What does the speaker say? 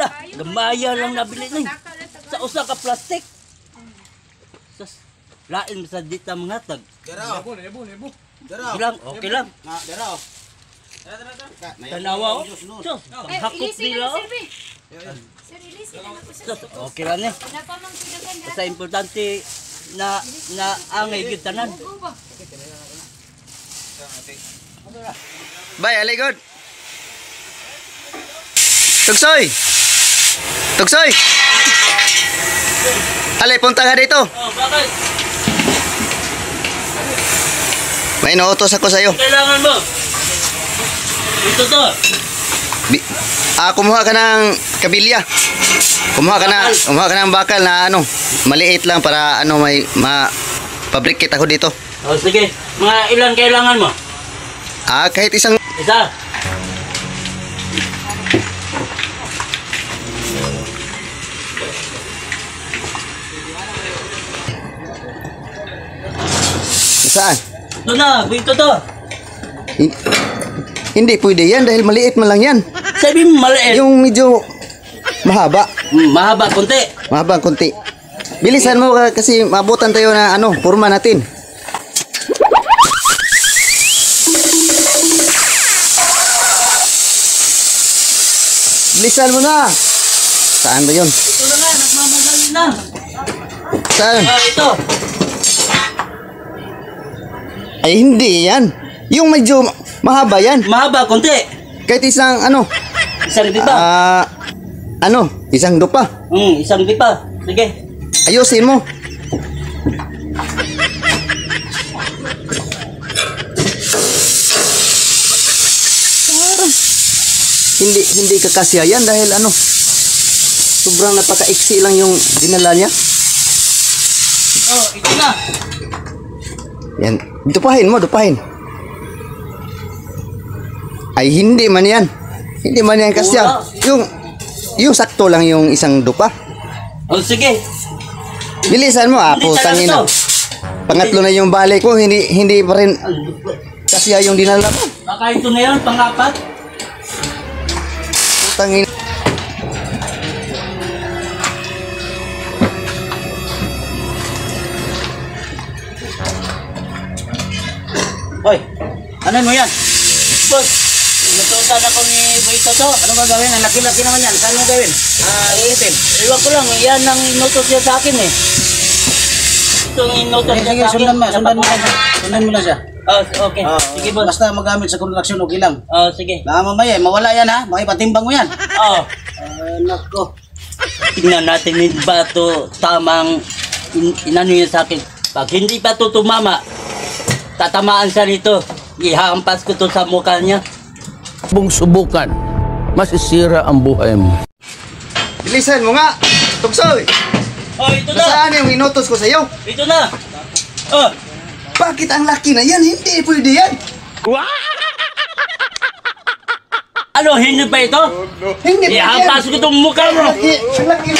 na. Gamaya lang nabili ni. Sa usa ka plastic. Sus, lain sa dita mga tag. Dero. Okay lang, okay lang. Nga, dero. Tanawa oh. Sus, hakot nila oh. Sus, okay lang eh. Basta importante na angay gyud tanan. Bay, alay good. Tugsoy. Tugsoy. Alay, punta ka dito. Oh, bakit? May inuutos ako sa'yo. Kailangan mo. Ito to. Kumuha ka ng kabilya. Kumuha ka ng bakal na ano, maliit lang para ano may ma-fabricate ako dito. Oh, sige. Mga ilan kailangan mo? Kahit isang Isa. saan? Ito na, ito to. Hindi pwede yan dahil maliit man lang yan. Sabi mo maliit. Yung medyo mahaba. Mahaba konti. Mahaba konti. Bilisan mo kasi mabutan tayo na ano, purma natin. Bilisan mo na. Saan ba yun? Ito na nga, nagmamadali na. Saan? Ito. Ay hindi yan. Yung medyo mahaba yan. Mahaba konti. Kahit isang ano. Isang dipa. Isang dupa. Isang dipa. Sige. Ayusin mo. Hindi kakasya yan dahil ano, sobrang napaka-iksi lang yung dinala niya. Oh, ito na. Yan, dupahin mo, dupahin. Ay hindi man yan. Hindi man yan kasya. Yung sakto lang yung isang dupa. Oh, sige. Bilisan mo, putangin na. Pangatlo na yung balik mo, hindi pa rin kasya yung dinala mo. Baka ito na yun, pang-apat. Putangin. Hoy, ano mo yan? Boss, natutan ako ni Boyto to. Ano ba gawin? Ang laki-laki naman yan. Saan mo gawin? Iitin. Iwan ko lang, yan ang inutos niya sa akin eh. Itong inutos niya sa akin. Sundan mo na siya. Oh, okay. Sige boss. Basta magamit sa construction, okay lang. Oh, sige. Mamaya, mawala yan ha. Makipatimbang mo yan. Oh. Nako. Tingnan natin hindi ba ito tamang inano niya sa akin. Pag hindi pa ito tumama, tatamaan siya nito. Ihampas ko to sa mukha niya. Subukan, masisira ang buhay mo. Bilisan mo nga. Tugsoy. Oh, ito na. Saan yung inutos ko sa'yo? Ito na. Oh. Bakit ang laki na yan? Hindi pwede yan. Ano, hindi ba ito? Hindi pwede yan. Ihampas ko itong mukha mo. Ang laki.